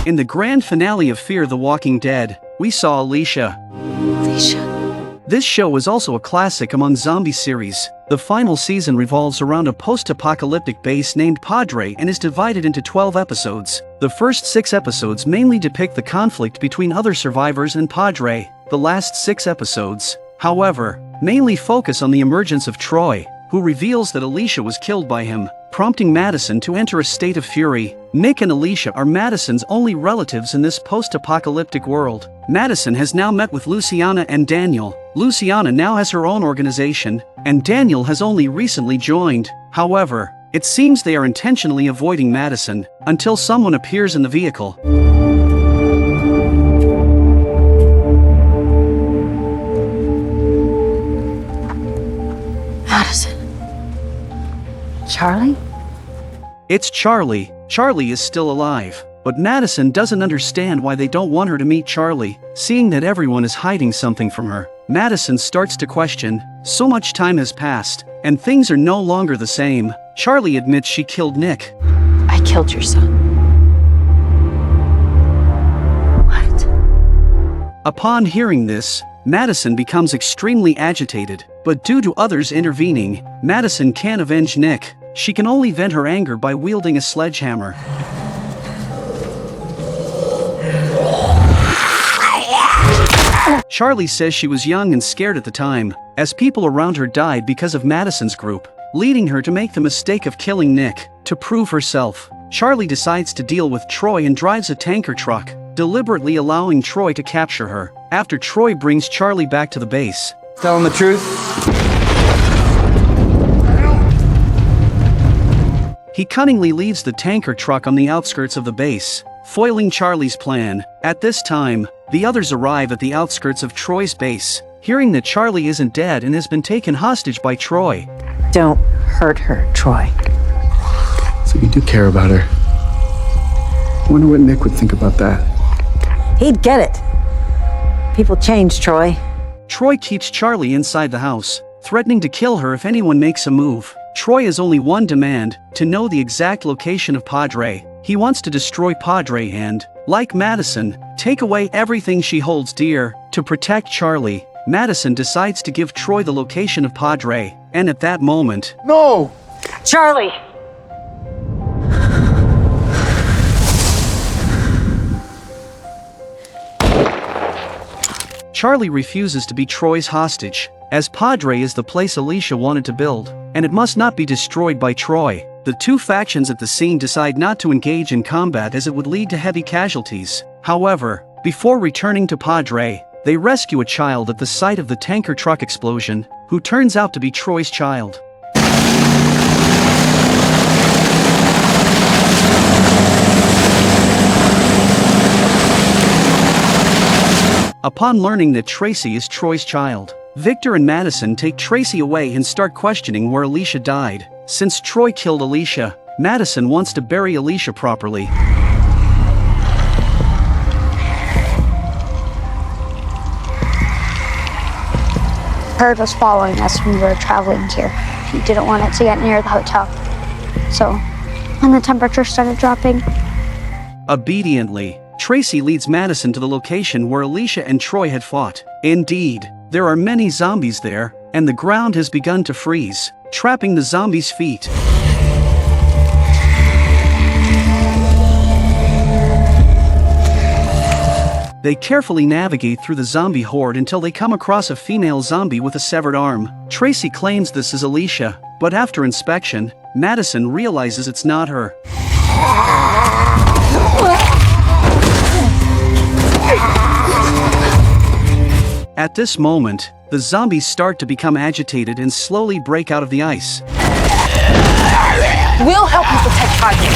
In the grand finale of Fear the Walking Dead, we saw Alicia. This show is also a classic among zombie series. The final season revolves around a post-apocalyptic base named Padre and is divided into 12 episodes. The first 6 episodes mainly depict the conflict between other survivors and Padre. The last 6 episodes, however, mainly focus on the emergence of Troy, who reveals that Alicia was killed by him, prompting Madison to enter a state of fury. Nick and Alicia are Madison's only relatives in this post-apocalyptic world. Madison has now met with Luciana and Daniel. Luciana now has her own organization, and Daniel has only recently joined. However, it seems they are intentionally avoiding Madison, until someone appears in the vehicle. Madison. Charlie? It's Charlie. Charlie is still alive. But Madison doesn't understand why they don't want her to meet Charlie, seeing that everyone is hiding something from her. Madison starts to question. So much time has passed, and things are no longer the same. Charlie admits she killed Nick. I killed your son. What? Upon hearing this, Madison becomes extremely agitated, but due to others intervening, Madison can't avenge Nick. She can only vent her anger by wielding a sledgehammer. Charlie says she was young and scared at the time, as people around her died because of Madison's group, leading her to make the mistake of killing Nick. To prove herself, Charlie decides to deal with Troy and drives a tanker truck, deliberately allowing Troy to capture her. After Troy brings Charlie back to the base, Tell him the truth. he cunningly leaves the tanker truck on the outskirts of the base, foiling Charlie's plan. At this time, the others arrive at the outskirts of Troy's base, hearing that Charlie isn't dead and has been taken hostage by Troy. Don't hurt her, Troy. So you do care about her. I wonder what Nick would think about that. He'd get it. People change, Troy. Troy keeps Charlie inside the house, threatening to kill her if anyone makes a move. Troy has only one demand: to know the exact location of Padre. He wants to destroy Padre and, like Madison, take away everything she holds dear. To protect Charlie, Madison decides to give Troy the location of Padre, and at that moment, No! Charlie! Charlie refuses to be Troy's hostage, as Padre is the place Alicia wanted to build, and it must not be destroyed by Troy. The two factions at the scene decide not to engage in combat as it would lead to heavy casualties. However, before returning to Padre, they rescue a child at the site of the tanker truck explosion, who turns out to be Troy's child. Upon learning that Tracy is Troy's child, Victor and Madison take Tracy away and start questioning where Alicia died. Since Troy killed Alicia, Madison wants to bury Alicia properly. Bird was following us when we were traveling here. He didn't want it to get near the hotel. So, when the temperature started dropping, Obediently, Tracy leads Madison to the location where Alicia and Troy had fought. Indeed, there are many zombies there, and the ground has begun to freeze, trapping the zombies' feet. They carefully navigate through the zombie horde until they come across a female zombie with a severed arm. Tracy claims this is Alicia, but after inspection, Madison realizes it's not her. At this moment, the zombies start to become agitated and slowly break out of the ice. We'll help you protect Padre.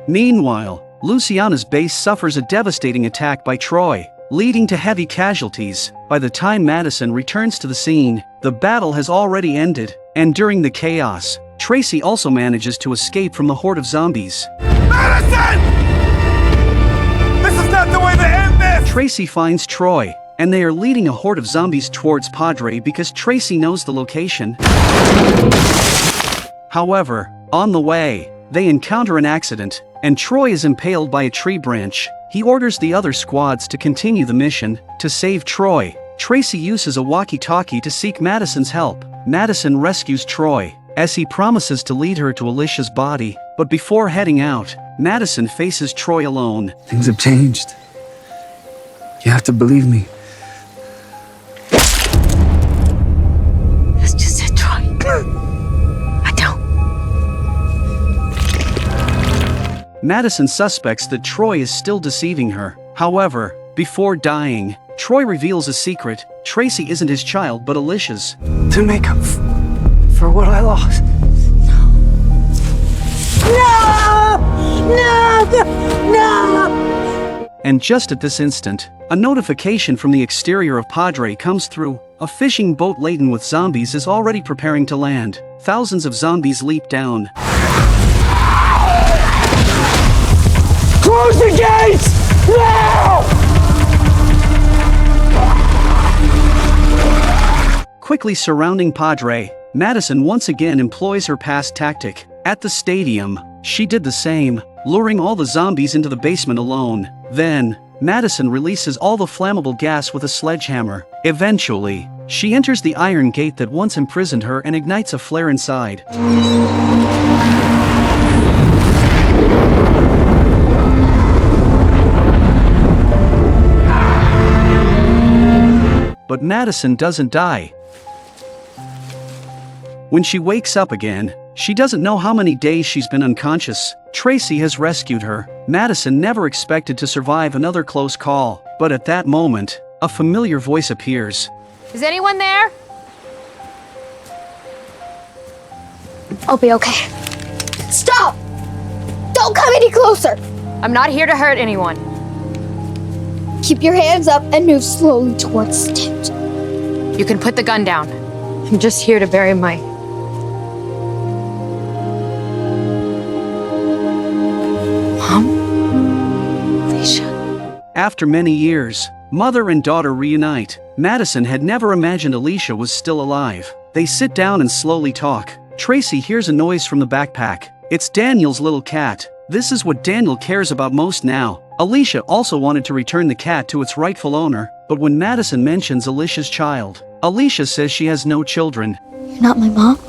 Meanwhile, Luciana's base suffers a devastating attack by Troy, leading to heavy casualties. By the time Madison returns to the scene, the battle has already ended, and during the chaos, Tracy also manages to escape from the horde of zombies. Madison! This is not the way to end this! Tracy finds Troy, and they are leading a horde of zombies towards Padre because Tracy knows the location. However, on the way, they encounter an accident, and Troy is impaled by a tree branch. He orders the other squads to continue the mission. To save Troy, Tracy uses a walkie-talkie to seek Madison's help. Madison rescues Troy, as he promises to lead her to Alicia's body, but before heading out, Madison faces Troy alone. Things have changed. You have to believe me. That's just it, Troy. I don't. Madison suspects that Troy is still deceiving her. However, before dying, Troy reveals a secret. Tracy isn't his child but Alicia's. To make up for what I lost. No! And just at this instant, a notification from the exterior of Padre comes through. A fishing boat laden with zombies is already preparing to land. Thousands of zombies leap down. Close the gates! Now! Quickly surrounding Padre, Madison once again employs her past tactic. At the stadium, she did the same, luring all the zombies into the basement alone. Then, Madison releases all the flammable gas with a sledgehammer. Eventually, she enters the iron gate that once imprisoned her and ignites a flare inside. But Madison doesn't die. When she wakes up again, she doesn't know how many days she's been unconscious. Tracy has rescued her. Madison never expected to survive another close call, but at that moment, a familiar voice appears. Is anyone there? I'll be okay. Stop! Don't come any closer! I'm not here to hurt anyone. Keep your hands up and move slowly towards the tent. You can put the gun down. I'm just here to bury my... Mom? Alicia. After many years, mother and daughter reunite. Madison had never imagined Alicia was still alive. They sit down and slowly talk. Tracy hears a noise from the backpack. It's Daniel's little cat. This is what Daniel cares about most now. Alicia also wanted to return the cat to its rightful owner, but when Madison mentions Alicia's child, Alicia says she has no children. You're not my mom?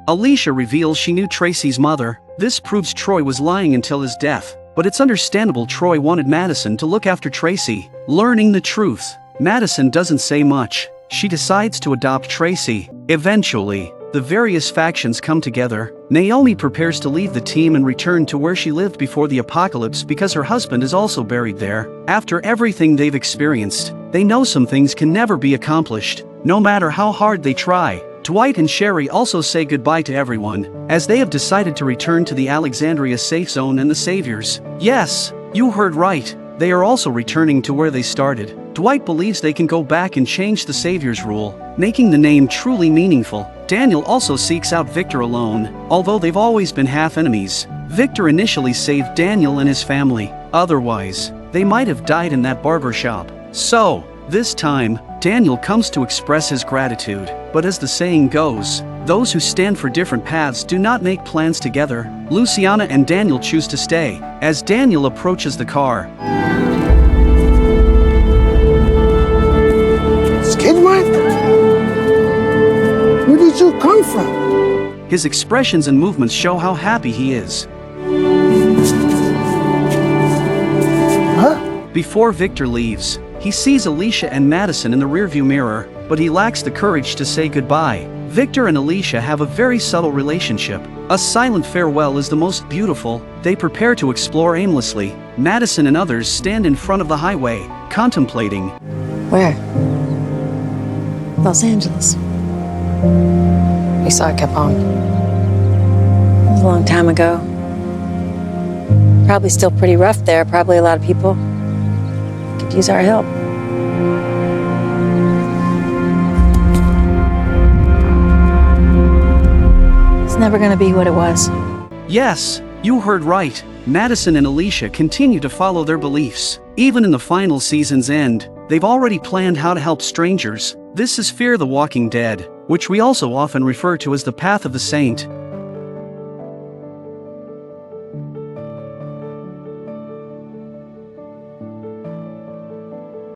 Alicia reveals she knew Tracy's mother. This proves Troy was lying until his death, but it's understandable Troy wanted Madison to look after Tracy. Learning the truth, Madison doesn't say much. She decides to adopt Tracy. Eventually, the various factions come together. Naomi prepares to leave the team and return to where she lived before the apocalypse because her husband is also buried there. After everything they've experienced, they know some things can never be accomplished, no matter how hard they try. Dwight and Sherry also say goodbye to everyone, as they have decided to return to the Alexandria safe zone and the Saviors. Yes, you heard right, they are also returning to where they started. Dwight believes they can go back and change the Savior's rule, making the name truly meaningful. Daniel also seeks out Victor alone, although they've always been half enemies. Victor initially saved Daniel and his family, otherwise, they might have died in that barber shop. So, this time, Daniel comes to express his gratitude, but as the saying goes, those who stand for different paths do not make plans together. Luciana and Daniel choose to stay. As Daniel approaches the car, Skidmark? Where did you come from? his expressions and movements show how happy he is. Huh? Before Victor leaves, he sees Alicia and Madison in the rearview mirror, but he lacks the courage to say goodbye. Victor and Alicia have a very subtle relationship. A silent farewell is the most beautiful. They prepare to explore aimlessly. Madison and others stand in front of the highway, contemplating. Where? Los Angeles. We saw it kept on. It was a long time ago. Probably still pretty rough there. Probably a lot of people could use our help. It's never gonna be what it was. Yes, you heard right. Madison and Alicia continue to follow their beliefs. Even in the final season's end, they've already planned how to help strangers. This is Fear the Walking Dead, which we also often refer to as the Path of the Saint.